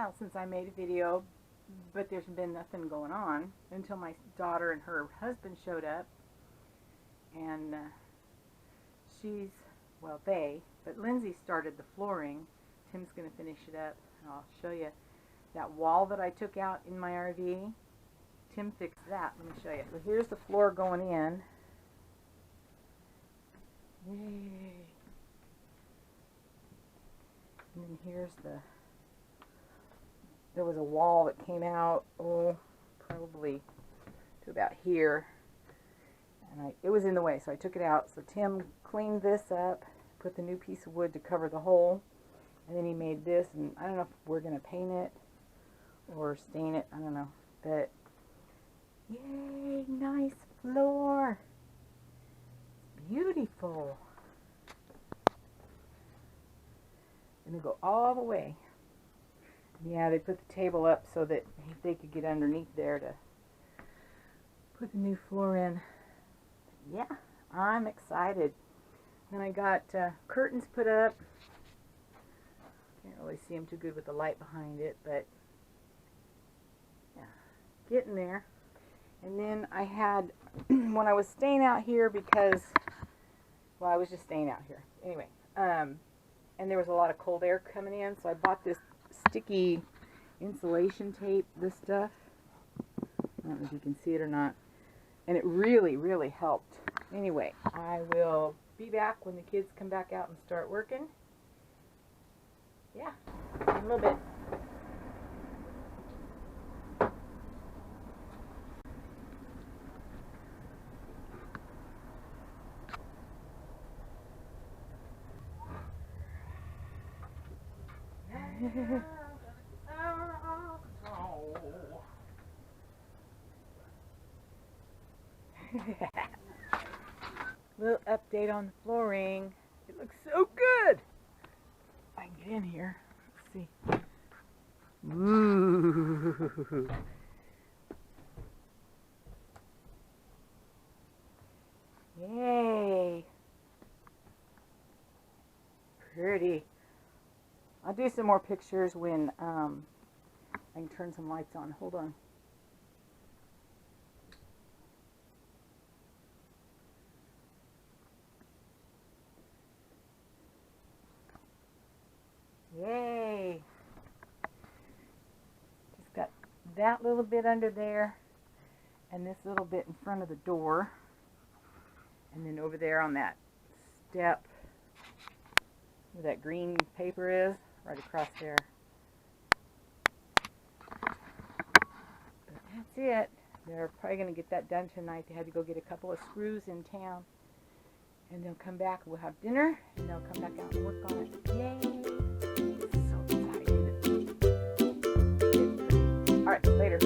while since I made a video, but there's been nothing going on until my daughter and her husband showed up. And but Lindsay started the flooring. Tim's going to finish it up. And I'll show you that wall that I took out in my RV. Tim fixed that. Let me show you. So here's the floor going in. Yay. And then here's there was a wall that came out, probably to about here. And it was in the way, so I took it out. So Tim cleaned this up, put the new piece of wood to cover the hole, and then he made this, and I don't know if we're going to paint it or stain it, I don't know, but yay, nice floor. Beautiful. And they go all the way. Yeah, they put the table up so that they could get underneath there to put the new floor in. Yeah, I'm excited. Then I got curtains put up. Can't really see them too good with the light behind it, but yeah, getting there. And then I had, when I was staying out here because, well, I was just staying out here. Anyway, and there was a lot of cold air coming in, so I bought this sticky insulation tape, this stuff. I don't know if you can see it or not. And it really, really helped. Anyway, I will be back when the kids come back out and start working. Yeah, in a little bit. Little update on the flooring. It looks so good. I can get in here. Let's see. Ooh. Yay. Pretty. I'll do some more pictures when I can turn some lights on. Hold on. Yay! Just got that little bit under there and this little bit in front of the door, and then over there on that step where that green paper is, right across there. But that's it. They're probably going to get that done tonight. They had to go get a couple of screws in town, and they'll come back, we'll have dinner, and they'll come back out and work on it. Yay! So excited. All right, later.